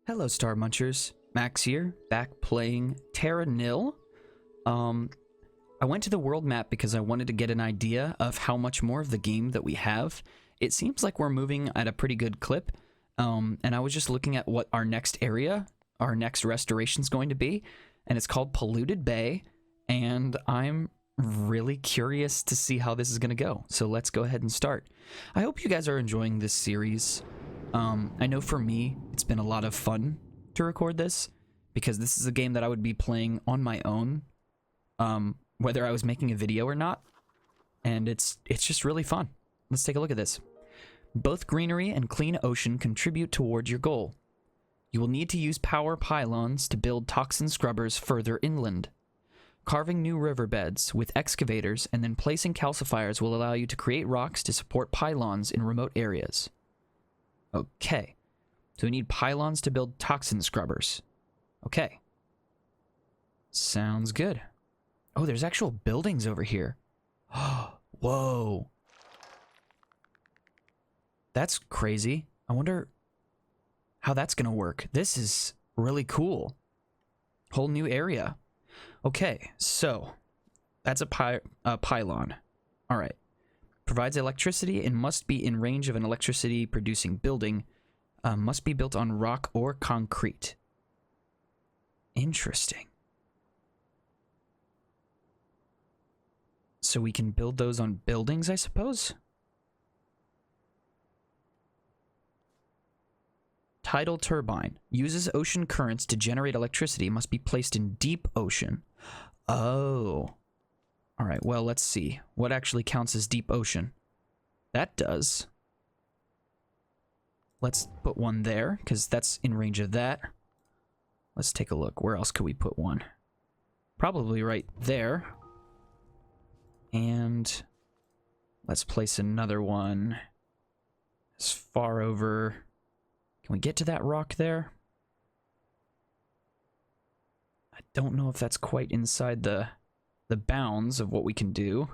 Hello, TheStarMunchers. Max here, back playing Terra Nil. I went to the world map because I wanted to get an idea of how much more of the game that we have. It seems like we're moving at a pretty good clip, and I was just looking at what our next area, our next restoration is going to be, and it's called Polluted Bay, and I'm really curious to see how this is going to go. So let's go ahead and start. I hope you guys are enjoying this series. I know for me, it's been a lot of fun to record this, because this is a game that I would be playing on my own, whether I was making a video or not, and it's just really fun. Let's take a look at this. Both greenery and clean ocean contribute toward your goal. You will need to use power pylons to build toxin scrubbers further inland. Carving new riverbeds with excavators and then placing calcifiers will allow you to create rocks to support pylons in remote areas. Okay, so we need pylons to build toxin scrubbers. Okay. Sounds good. Oh, there's actual buildings over here. Whoa. That's crazy. I wonder how that's gonna work. This is really cool. Whole new area. Okay, so that's a pylon. All right. Provides electricity and must be in range of an electricity-producing building. Must be built on rock or concrete. Interesting. So we can build those on buildings, I suppose? Tidal turbine. Uses ocean currents to generate electricity. Must be placed in deep ocean. Oh. Alright, well, let's see. What actually counts as deep ocean? That does. Let's put one there, because that's in range of that. Let's take a look. Where else could we put one? Probably right there. And let's place another one as far over. Can we get to that rock there? I don't know if that's quite inside the bounds of what we can do.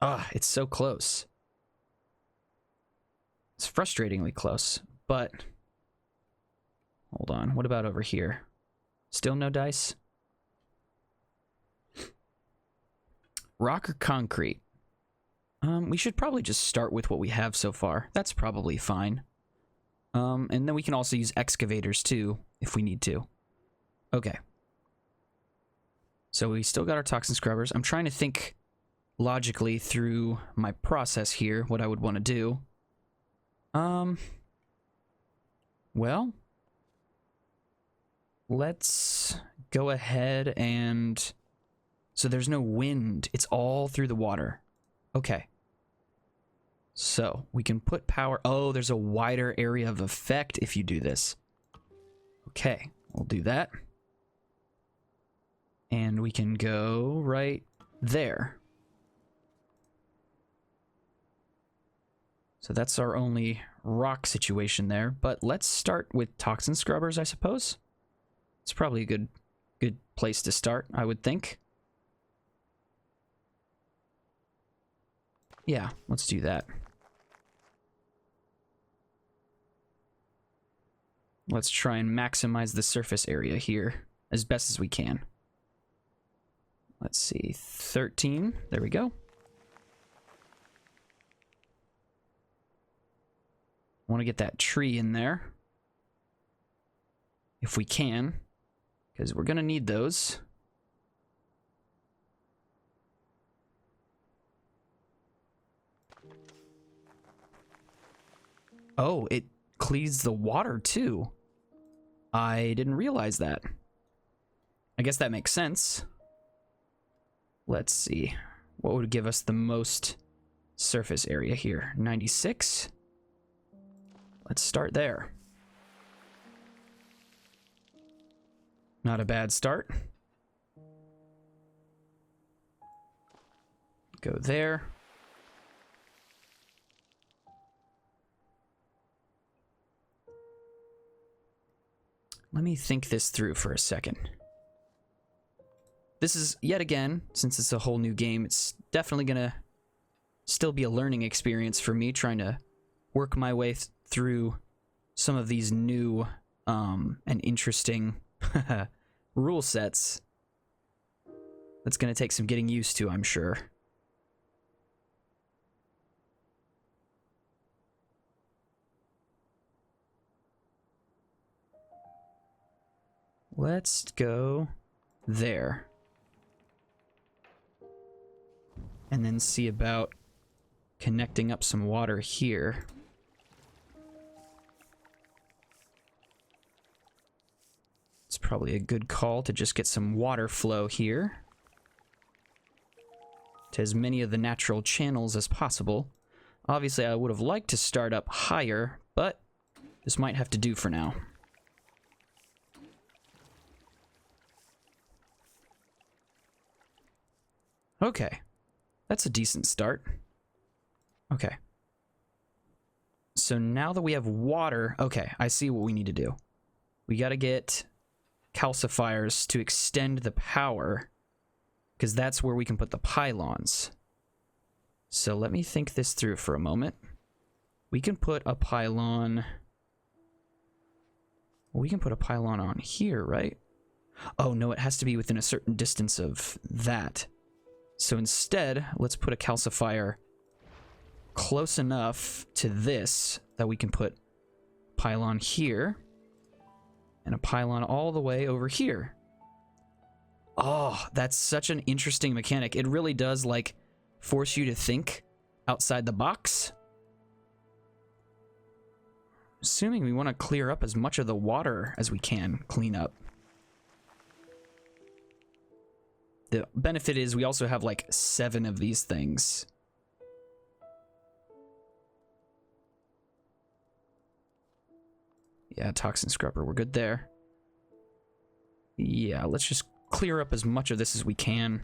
Ah, it's so close. It's frustratingly close, but hold on. What about over here? Still no dice? Rock or concrete? We should probably just start with what we have so far. That's probably fine. And then we can also use excavators too, if we need to. Okay. So we still got our toxin scrubbers. I'm trying to think logically through my process here, what I would want to do. Well, let's go ahead and... So there's no wind. It's all through the water. Okay. So we can put power... Oh, there's a wider area of effect if you do this. Okay, we'll do that. And we can go right there. So that's our only rock situation there. But let's start with toxin scrubbers, I suppose. It's probably a good place to start, I would think. Yeah, let's do that. Let's try and maximize the surface area here as best as we can. Let's see, 13. There we go. I want to get that tree in there. If we can. Because we're going to need those. Oh, it cleaves the water too. I didn't realize that. I guess that makes sense. Let's see. What would give us the most surface area here? 96? Let's start there. Not a bad start. Go there. Let me think this through for a second. This is, yet again, since it's a whole new game, it's definitely gonna still be a learning experience for me trying to work my way through some of these new and interesting rule sets. That's going to take some getting used to, I'm sure. Let's go there. And then see about connecting up some water here. It's probably a good call to just get some water flow here to as many of the natural channels as possible. Obviously, I would have liked to start up higher, but this might have to do for now. Okay, that's a decent start. Okay. So now that we have water, okay, I see what we need to do. We got to get calcifiers to extend the power, because that's where we can put the pylons. So let me think this through for a moment. We can put a pylon... We can put a pylon on here, right? Oh, no, it has to be within a certain distance of that. So instead, let's put a calcifier close enough to this that we can put a pylon here and a pylon all the way over here. Oh, that's such an interesting mechanic. It really does, like, force you to think outside the box. Assuming we want to clear up as much of the water as we can clean up. The benefit is we also have like 7 of these things. Yeah, toxin scrubber, we're good there. Yeah, let's just clear up as much of this as we can.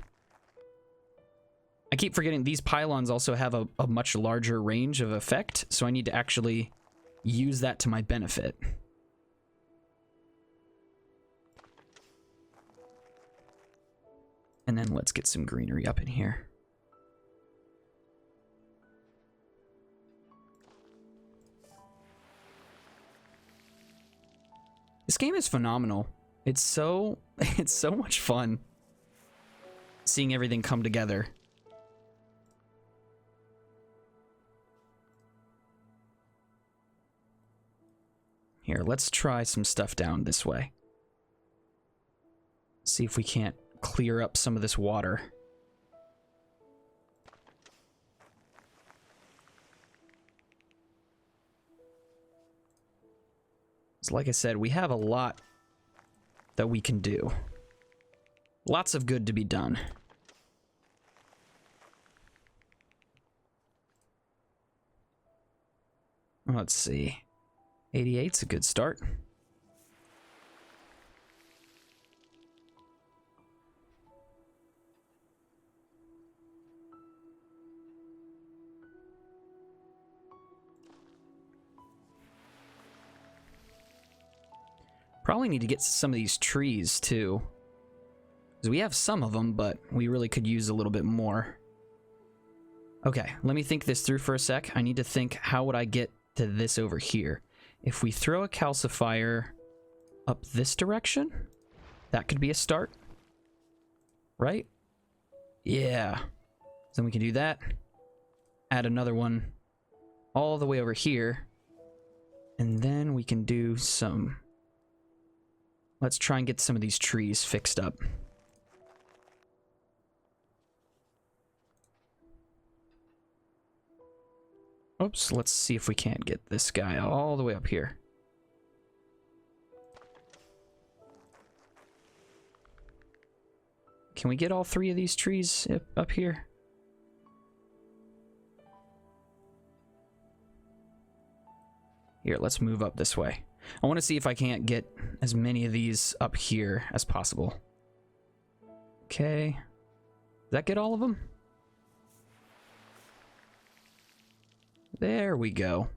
I keep forgetting these pylons also have a much larger range of effect, so I need to actually use that to my benefit. And then let's get some greenery up in here. This game is phenomenal. It's so much fun seeing everything come together. Here, let's try some stuff down this way. See if we can't clear up some of this water. So like I said, we have a lot that we can do. Lots of good to be done. Let's see. 88's a good start. Probably need to get some of these trees, too. Because we have some of them, but we really could use a little bit more. Okay, let me think this through for a sec. I need to think, how would I get to this over here? If we throw a calcifier up this direction, that could be a start. Right? Yeah. Then we can do that. Add another one all the way over here. And then we can do some... Let's try and get some of these trees fixed up. Oops, let's see if we can't get this guy all the way up here. Can we get all 3 of these trees up here? Here, let's move up this way. I want to see if I can't get as many of these up here as possible. Okay. Does that get all of them? There we go.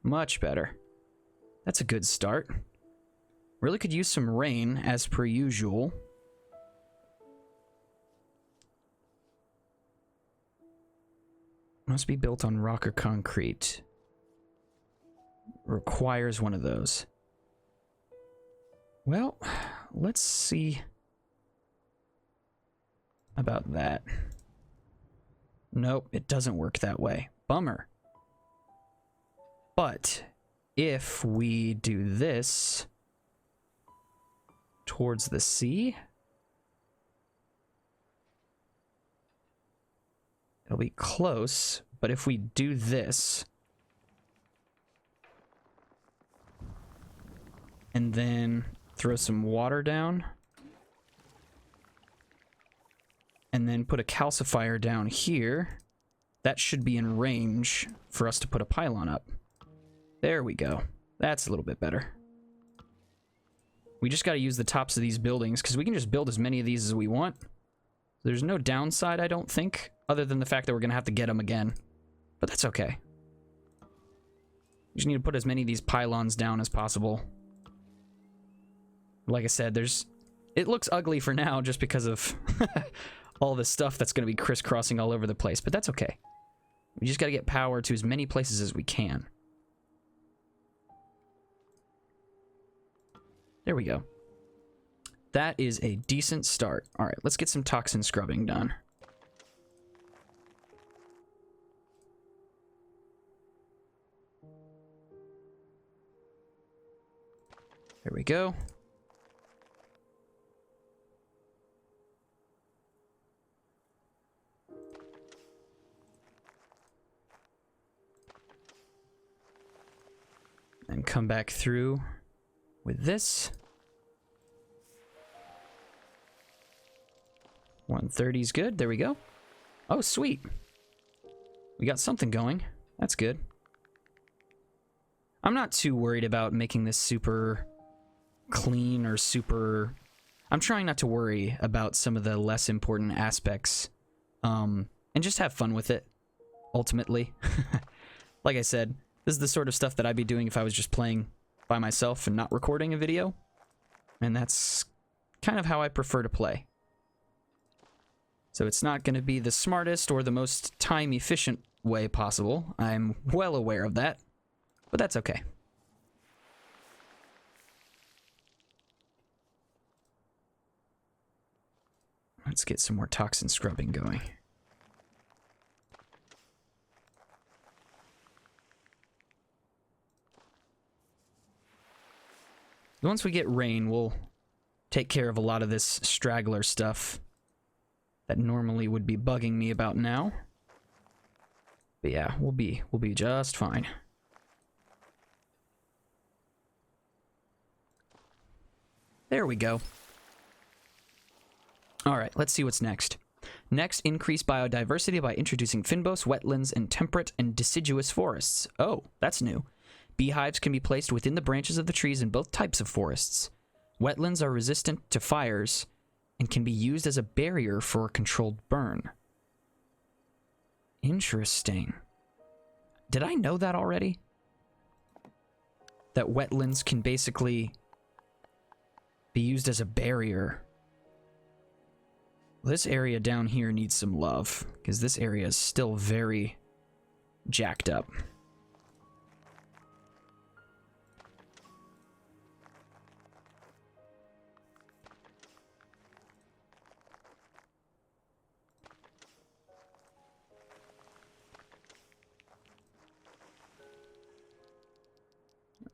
Much better. That's a good start. Really could use some rain, as per usual. Must be built on rock or concrete. requires one of those. Well, let's see about that. Nope, it doesn't work that way. Bummer. But if we do this towards the sea, it'll be close. But if we do this, and then throw some water down, and then put a calcifier down here, that should be in range for us to put a pylon up. There we go. That's a little bit better. We just got to use the tops of these buildings, because we can just build as many of these as we want. There's no downside, I don't think, other than the fact that we're going to have to get them again. But that's okay. We just need to put as many of these pylons down as possible. Like I said, it looks ugly for now just because of all the stuff that's going to be crisscrossing all over the place, but that's okay. We just got to get power to as many places as we can. There we go. That is a decent start. All right, let's get some toxin scrubbing done. There we go. And come back through with this. 130 is good. There we go. Oh, sweet. We got something going. That's good. I'm not too worried about making this super clean or super... I'm trying not to worry about some of the less important aspects. And just have fun with it, ultimately. Like I said, this is the sort of stuff that I'd be doing if I was just playing by myself and not recording a video. And that's kind of how I prefer to play. So it's not going to be the smartest or the most time-efficient way possible. I'm well aware of that. But that's okay. Let's get some more toxin scrubbing going. Once we get rain, we'll take care of a lot of this straggler stuff that normally would be bugging me about now. But yeah, we'll be just fine. There we go. Alright, let's see what's next. Next, increase biodiversity by introducing fynbos, wetlands, and temperate and deciduous forests. Oh, that's new. Beehives can be placed within the branches of the trees in both types of forests. Wetlands are resistant to fires and can be used as a barrier for a controlled burn. Interesting. Did I know that already? That wetlands can basically be used as a barrier. This area down here needs some love, because this area is still very jacked up.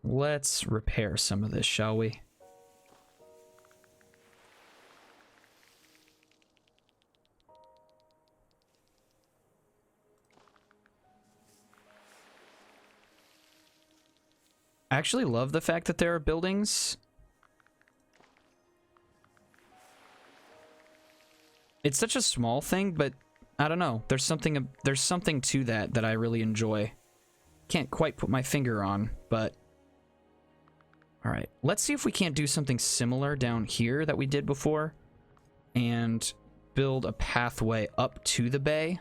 Let's repair some of this, shall we? I actually love the fact that there are buildings. It's such a small thing, but I don't know. There's something to that I really enjoy. Can't quite put my finger on, but all right. Let's see if we can't do something similar down here that we did before and build a pathway up to the bay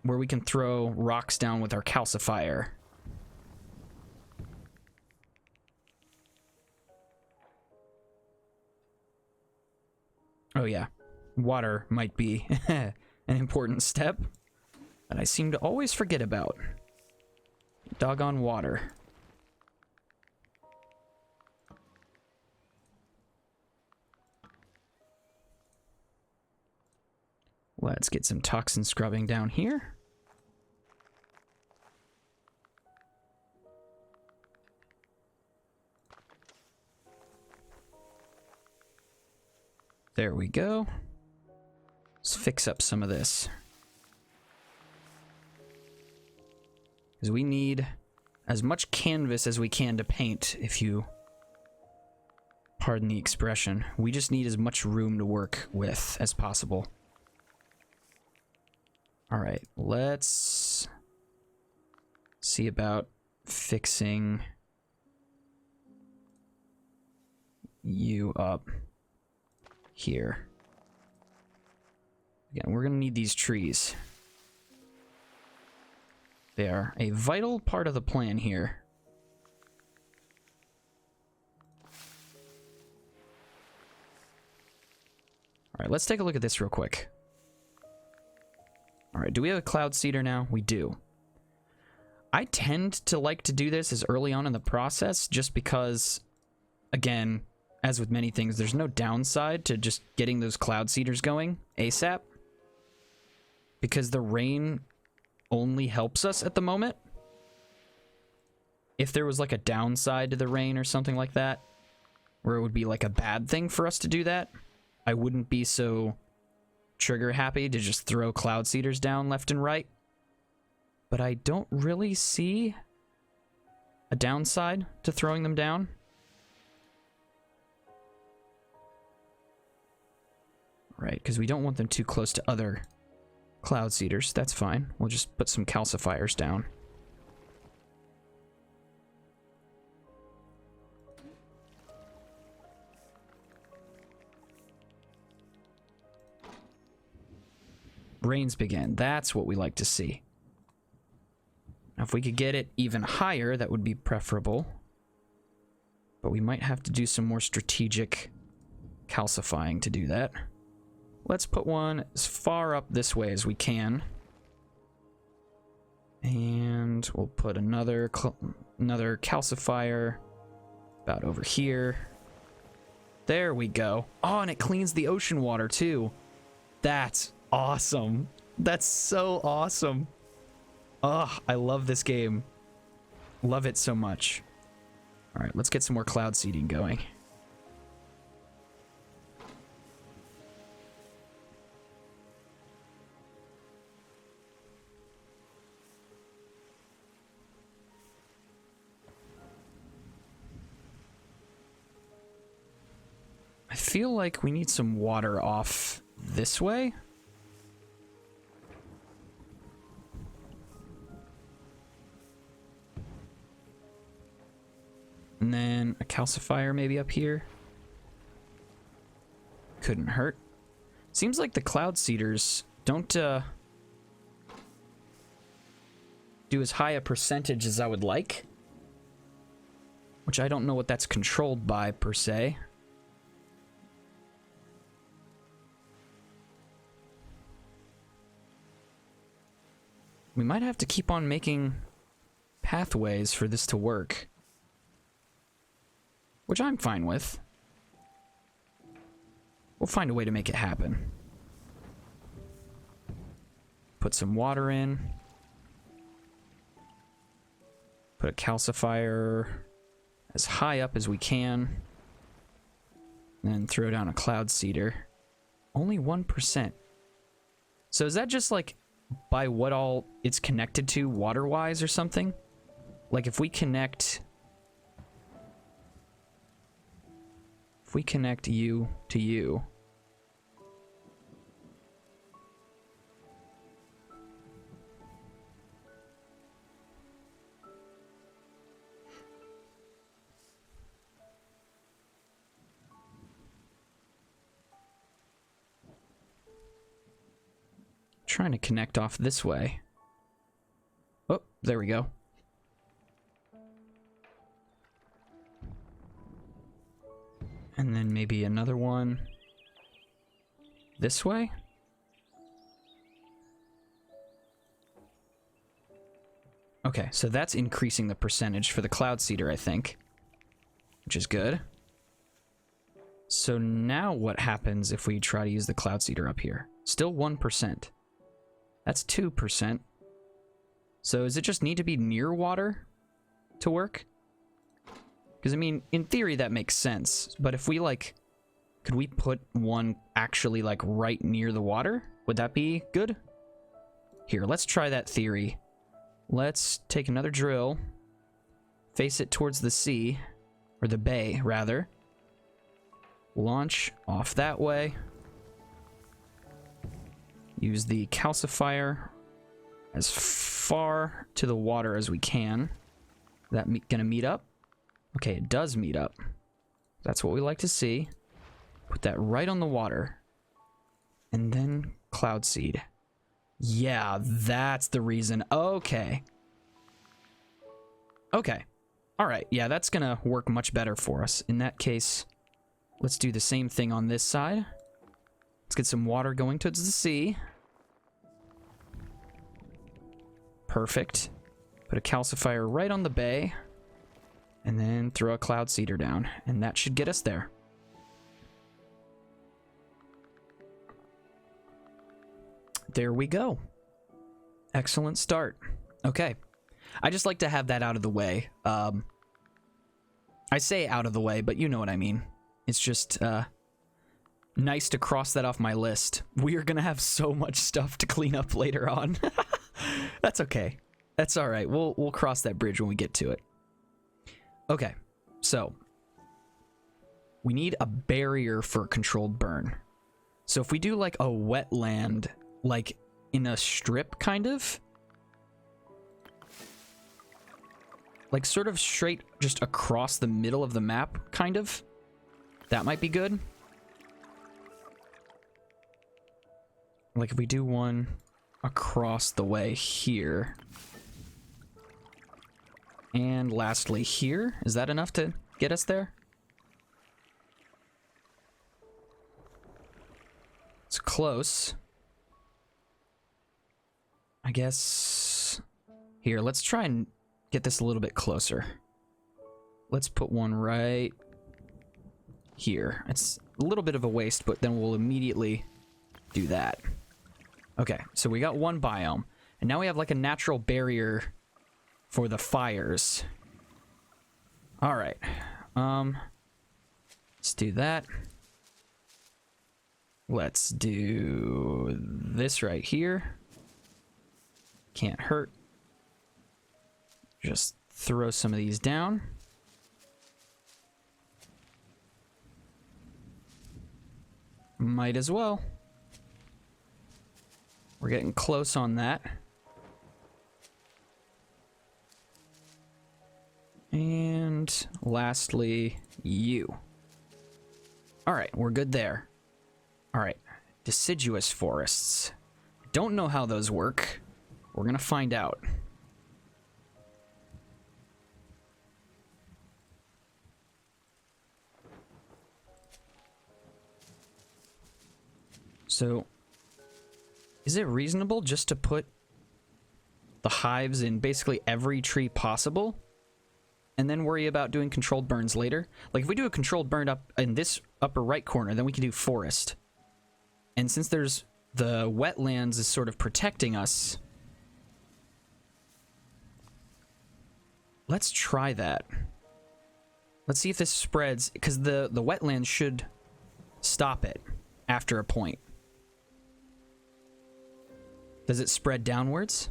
where we can throw rocks down with our calcifier. Oh yeah, water might be an important step that I seem to always forget about. doggone water. Let's get some toxin scrubbing down here. There we go. Let's fix up some of this. Because we need as much canvas as we can to paint, if you pardon the expression. We just need as much room to work with as possible. Alright, let's see about fixing you up here. Again, we're going to need these trees. They are a vital part of the plan here. Alright, let's take a look at this real quick. Alright, do we have a cloud seeder now? We do. I tend to like to do this as early on in the process just because, again, as with many things, there's no downside to just getting those cloud seeders going ASAP. Because the rain only helps us at the moment. If there was like a downside to the rain or something like that, where it would be like a bad thing for us to do that, I wouldn't be so trigger happy to just throw cloud seeders down left and right. But I don't really see a downside to throwing them down. Right, because we don't want them too close to other cloud seeders. That's fine. We'll just put some calcifiers down. Rains begin. That's what we like to see. Now, if we could get it even higher, that would be preferable. But we might have to do some more strategic calcifying to do that. Let's put one as far up this way as we can. And we'll put another calcifier about over here. There we go. Oh, and it cleans the ocean water too. That's awesome. That's so awesome. Oh, I love this game. Love it so much. All right, let's get some more cloud seeding going. I feel like we need some water off this way. And then a calcifier maybe up here. Couldn't hurt. Seems like the cloud seeders don't do as high a percentage as I would like. Which I don't know what that's controlled by per se. We might have to keep on making pathways for this to work. Which I'm fine with. We'll find a way to make it happen. Put some water in. Put a calcifier as high up as we can. And then throw down a cloud seeder. Only 1%. So is that just like by what all it's connected to water-wise or something? Like if we connect you to you. Trying to connect off this way. Oh, there we go. And then maybe another one this way. Okay, so that's increasing the percentage for the cloud seeder, I think. Which is good. So now what happens if we try to use the cloud seeder up here? Still 1%. That's 2%. So does it just need to be near water to work? Because, I mean, in theory that makes sense. But if we, like... Could we put one actually, like, right near the water? Would that be good? Here, let's try that theory. Let's take another drill. Face it towards the sea. Or the bay, rather. Launch off that way. Use the calcifier as far to the water as we can. That gonna meet up? Okay, it does meet up. That's what we like to see. Put that right on the water. And then cloud seed. Yeah, that's the reason. Okay. Okay. Alright, yeah, that's gonna work much better for us. In that case, let's do the same thing on this side. Let's get some water going towards the sea. Perfect. Put a calcifier right on the bay. And then throw a cloud seeder down. And that should get us there. There we go. Excellent start. Okay. I just like to have that out of the way. I say out of the way, but you know what I mean. It's just nice to cross that off my list. We are going to have so much stuff to clean up later on. That's okay. That's all right. We'll cross that bridge when we get to it. Okay. So we need a barrier for controlled burn. So if we do like a wetland, like in a strip kind of, like sort of straight just across the middle of the map kind of, that might be good. Like if we do one across the way here. And lastly here, is that enough to get us there? It's close. I guess... Here, let's try and get this a little bit closer. Let's put one right here. It's a little bit of a waste, but then we'll immediately do that. Okay, so we got one biome. And now we have like a natural barrier for the fires. Alright. Let's do that. Let's do this right here. Can't hurt. Just throw some of these down. Might as well. We're getting close on that. And lastly, you. Alright, we're good there. Alright, deciduous forests. Don't know how those work. We're gonna find out. So, is it reasonable just to put the hives in basically every tree possible? And then worry about doing controlled burns later? Like, if we do a controlled burn up in this upper right corner, then we can do forest. And since there's the wetlands is sort of protecting us, let's try that. Let's see if this spreads, because the wetlands should stop it after a point. Does it spread downwards?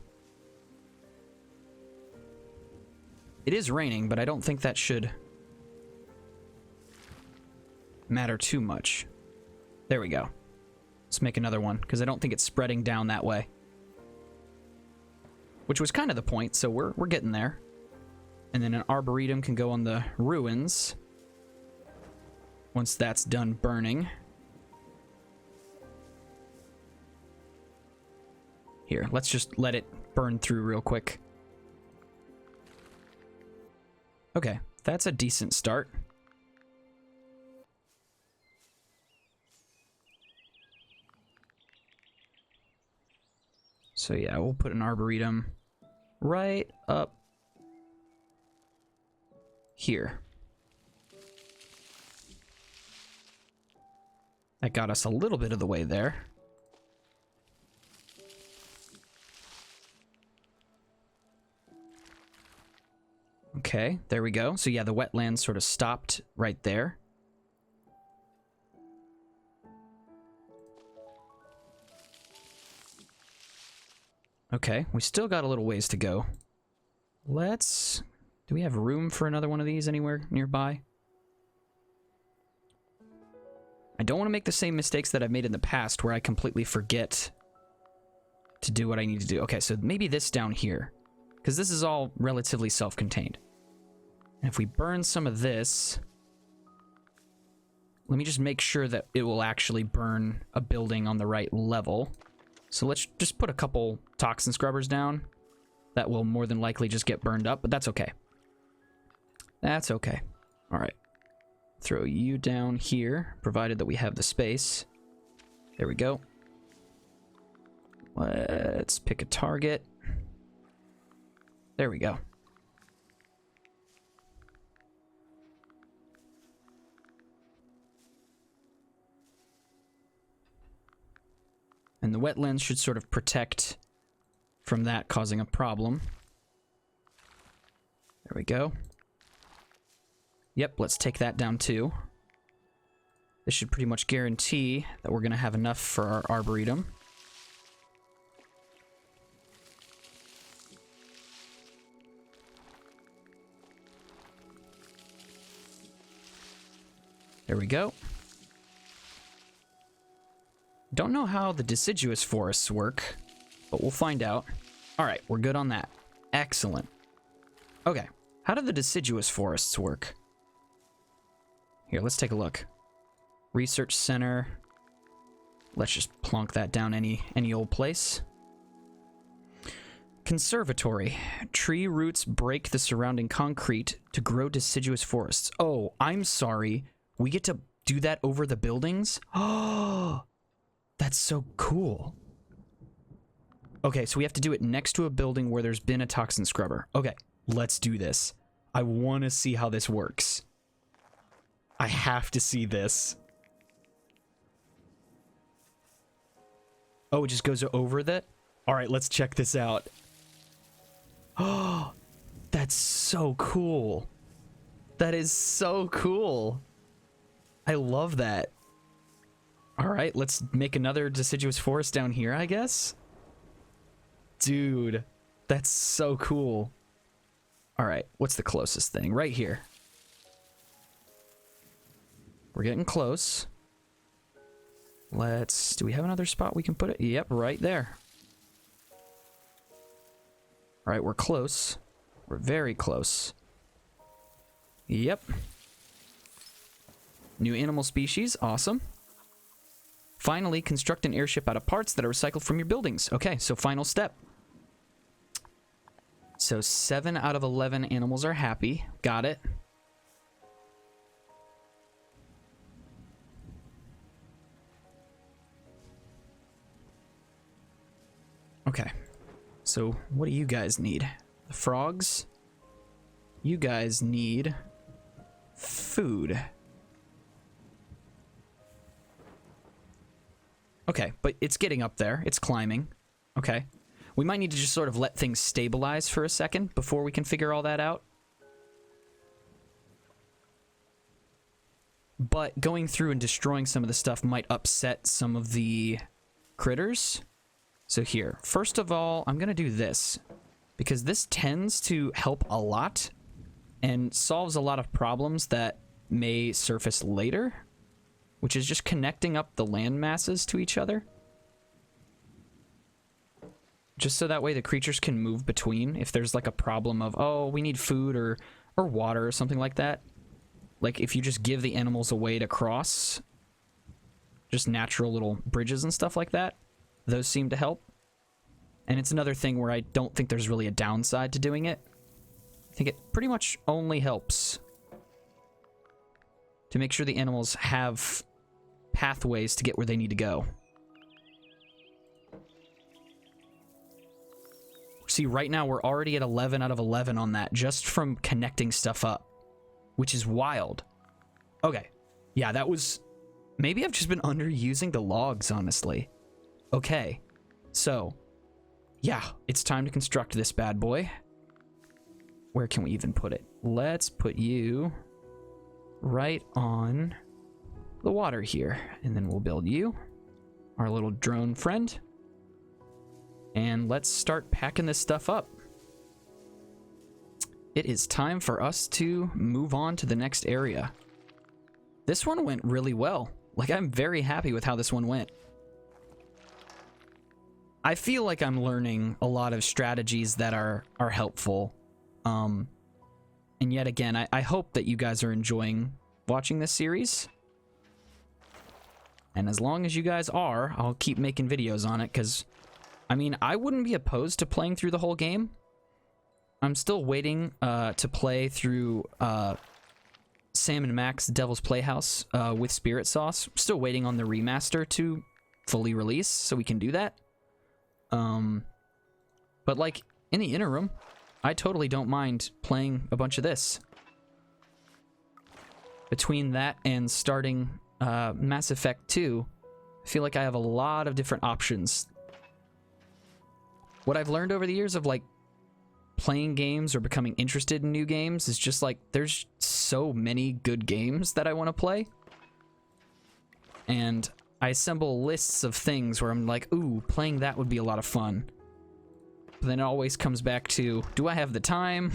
It is raining, but I don't think that should matter too much. There we go. Let's make another one, because I don't think it's spreading down that way. Which was kind of the point, so we're getting there. And then an arboretum can go on the ruins once that's done burning. Here, let's just let it burn through real quick. Okay, that's a decent start. So yeah, we'll put an arboretum right up here. That got us a little bit of the way there. Okay, there we go. So yeah, the wetlands sort of stopped right there. Okay, we still got a little ways to go. Let's... Do we have room for another one of these anywhere nearby? I don't want to make the same mistakes that I've made in the past where I completely forget to do what I need to do. Okay, so maybe this down here, because this is all relatively self-contained. And if we burn some of this... Let me just make sure that it will actually burn a building on the right level. So let's just put a couple toxin scrubbers down. That will more than likely just get burned up, but that's okay. That's okay. All right. Throw you down here, provided that we have the space. There we go. Let's pick a target. There we go. And the wetlands should sort of protect from that causing a problem. There we go. Yep, let's take that down too. This should pretty much guarantee that we're going to have enough for our arboretum. There we go. Don't know how the deciduous forests work, but we'll find out. All right, we're good on that. Excellent. Okay, how do the deciduous forests work? Here, let's take a look. Research center. Let's just plonk that down any old place. Conservatory. Tree roots break the surrounding concrete to grow deciduous forests. Oh, I'm sorry. We get to do that over the buildings? Oh, that's so cool. Okay, so we have to do it next to a building where there's been a toxin scrubber. Okay, let's do this. I want to see how this works. I have to see this. Oh, it just goes over that? All right, let's check this out. Oh, that's so cool. That is so cool. I love that. All right, let's make another deciduous forest down here, I guess. Dude, that's so cool. All right, what's the closest thing? Right here. We're getting close. Let's... Do we have another spot we can put it? Yep, right there. All right, we're close. We're very close. Yep. New animal species. Awesome. Finally, construct an airship out of parts that are recycled from your buildings. Okay, so final step. So 7 out of 11 animals are happy. Got it. Okay. So what do you guys need? The frogs? You guys need food. Okay, but it's getting up there. It's climbing. Okay. We might need to just sort of let things stabilize for a second before we can figure all that out. But going through and destroying some of the stuff might upset some of the critters. So here, first of all, I'm going to do this. Because this tends to help a lot and solves a lot of problems that may surface later. Which is just connecting up the land masses to each other. Just so that way the creatures can move between if there's like a problem of, oh, we need food or water or something like that. Like if you just give the animals a way to cross, just natural little bridges and stuff like that, those seem to help. And it's another thing where I don't think there's really a downside to doing it. I think it pretty much only helps to make sure the animals have pathways to get where they need to go. We're See, right now we're already at 11 out of 11 on that, just from connecting stuff up, which is wild. Okay. Yeah, that was... Maybe I've just been underusing the logs, honestly. Okay. So, yeah, it's time to construct this bad boy. Where can we even put it? Let's put you right on the water here, and then we'll build you, our little drone friend. And let's start packing this stuff up. It is time for us to move on to the next area. This one went really well. Like, I'm very happy with how this one went. I feel like I'm learning a lot of strategies that are helpful. And yet again, I hope that you guys are enjoying watching this series. And as long as you guys are, I'll keep making videos on it, because... I mean, I wouldn't be opposed to playing through the whole game. I'm still waiting to play through Sam and Max Devil's Playhouse with Spirit Sauce. Still waiting on the remaster to fully release, so we can do that. But like, in the interim, I totally don't mind playing a bunch of this. Between that and starting Mass Effect 2, I feel like I have a lot of different options. What I've learned over the years of, like, playing games or becoming interested in new games is just, like, there's so many good games that I want to play. And I assemble lists of things where I'm like, ooh, playing that would be a lot of fun. But then it always comes back to, do I have the time?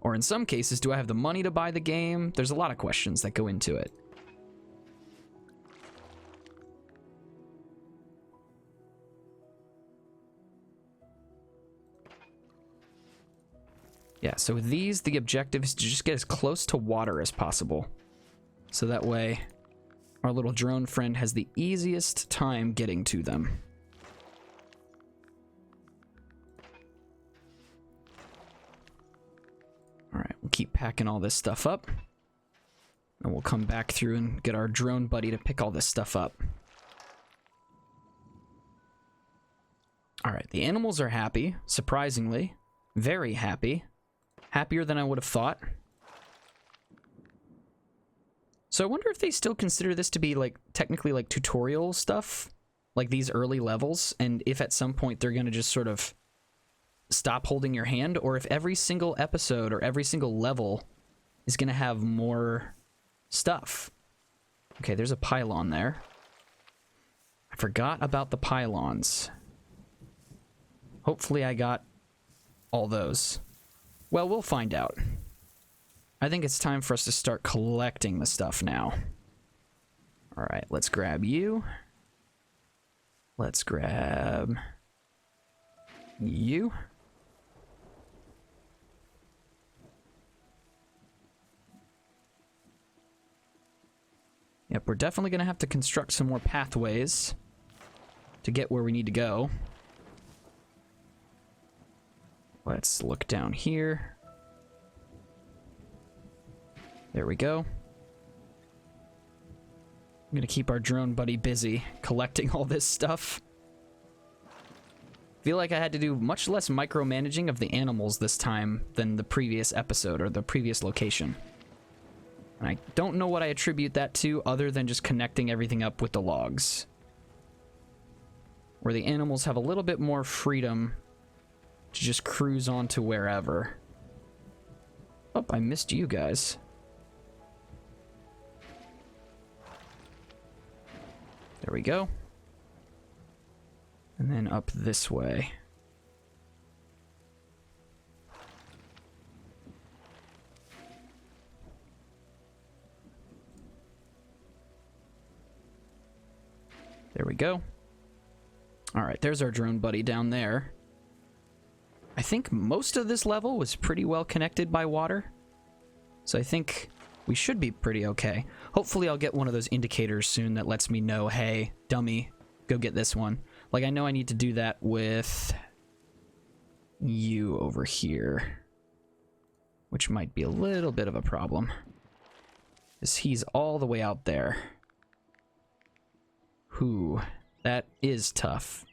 Or in some cases, do I have the money to buy the game? There's a lot of questions that go into it. Yeah, so with these, the objective is to just get as close to water as possible. So that way, our little drone friend has the easiest time getting to them. Alright, we'll keep packing all this stuff up. And we'll come back through and get our drone buddy to pick all this stuff up. Alright, the animals are happy, surprisingly. Very happy. Happier than I would have thought. So I wonder if they still consider this to be, like, technically, like, tutorial stuff? Like, these early levels? And if at some point they're gonna just sort of stop holding your hand? Or if every single episode or every single level is gonna have more stuff? Okay, there's a pylon there. I forgot about the pylons. Hopefully I got all those. Well, we'll find out. I think it's time for us to start collecting the stuff now. Alright, let's grab you. Let's grab you. Yep, we're definitely going to have to construct some more pathways to get where we need to go. Let's look down here. There we go. I'm gonna keep our drone buddy busy collecting all this stuff. Feel like I had to do much less micromanaging of the animals this time than the previous episode or the previous location. And I don't know what I attribute that to other than just connecting everything up with the logs. Where the animals have a little bit more freedom to just cruise on to wherever. Oh, I missed you guys. There we go. And then up this way. There we go. Alright, there's our drone buddy down there. I think most of this level was pretty well connected by water. So I think we should be pretty okay. Hopefully I'll get one of those indicators soon that lets me know, hey, dummy, go get this one. Like, I know I need to do that with you over here, which might be a little bit of a problem, because he's all the way out there. Whew, that is tough.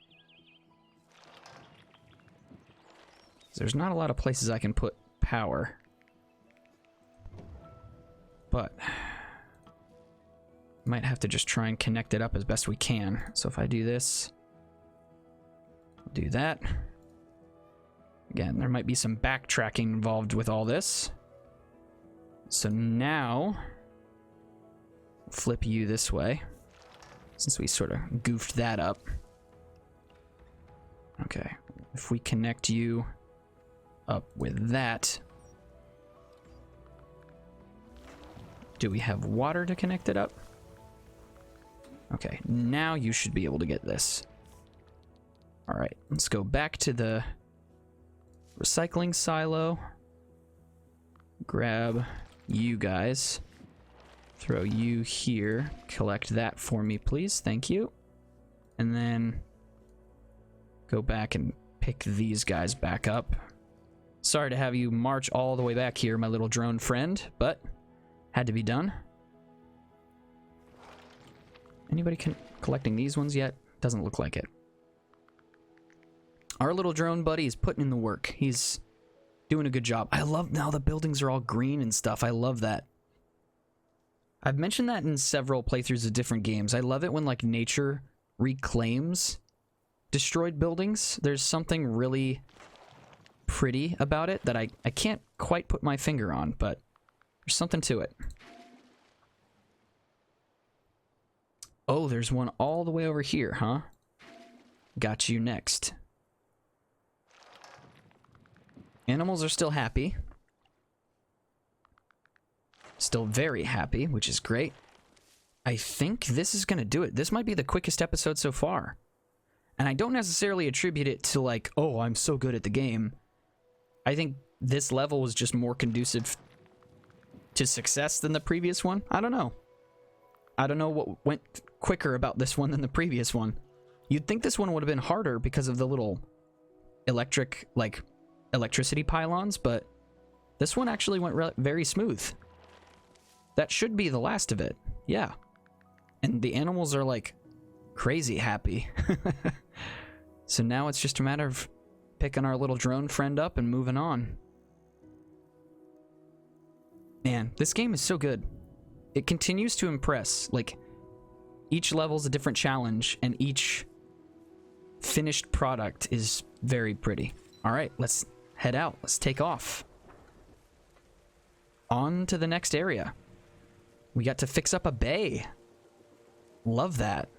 There's not a lot of places I can put power. But might have to just try and connect it up as best we can. So if I do this, do that. Again, there might be some backtracking involved with all this. So now, flip you this way, since we sort of goofed that up. Okay, if we connect you up with that, do we have water to connect it up? Okay, now you should be able to get this. All right, let's go back to the recycling silo. Grab you guys. Throw you here. Collect that for me, please. Thank you. And then go back and pick these guys back up. Sorry to have you march all the way back here, my little drone friend, but had to be done. Anybody collecting these ones yet? Doesn't look like it. Our little drone buddy is putting in the work. He's doing a good job. I love now the buildings are all green and stuff. I love that. I've mentioned that in several playthroughs of different games. I love it when like nature reclaims destroyed buildings. There's something really pretty about it that I can't quite put my finger on, but there's something to it. Oh, there's one all the way over here, huh? Got you next. Animals are still happy. Still very happy, which is great. I think this is going to do it. This might be the quickest episode so far. And I don't necessarily attribute it to like, oh, I'm so good at the game. I think this level was just more conducive to success than the previous one. I don't know. I don't know what went quicker about this one than the previous one. You'd think this one would have been harder because of the little electricity pylons, but this one actually went very smooth. That should be the last of it. Yeah. And the animals are like crazy happy. So now it's just a matter of picking our little drone friend up and moving on. Man, this game is so good. It continues to impress. Like, each level's a different challenge, and each finished product is very pretty. All right, let's head out. Let's take off. On to the next area. We got to fix up a bay. Love that.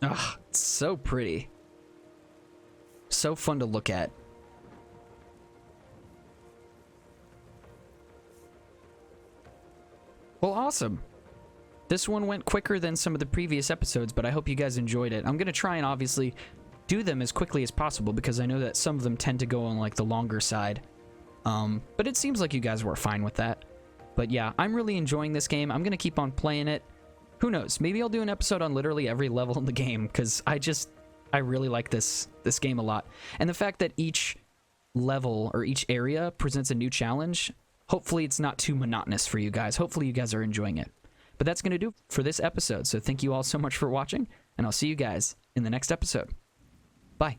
Ah, it's so pretty. So fun to look at. Well, awesome. This one went quicker than some of the previous episodes, but I hope you guys enjoyed it. I'm going to try and obviously do them as quickly as possible because I know that some of them tend to go on like the longer side. But it seems like you guys were fine with that. But yeah, I'm really enjoying this game. I'm going to keep on playing it. Who knows? Maybe I'll do an episode on literally every level in the game because I really like this game a lot. And the fact that each level or each area presents a new challenge, hopefully it's not too monotonous for you guys. Hopefully you guys are enjoying it. But that's going to do for this episode. So thank you all so much for watching, and I'll see you guys in the next episode. Bye.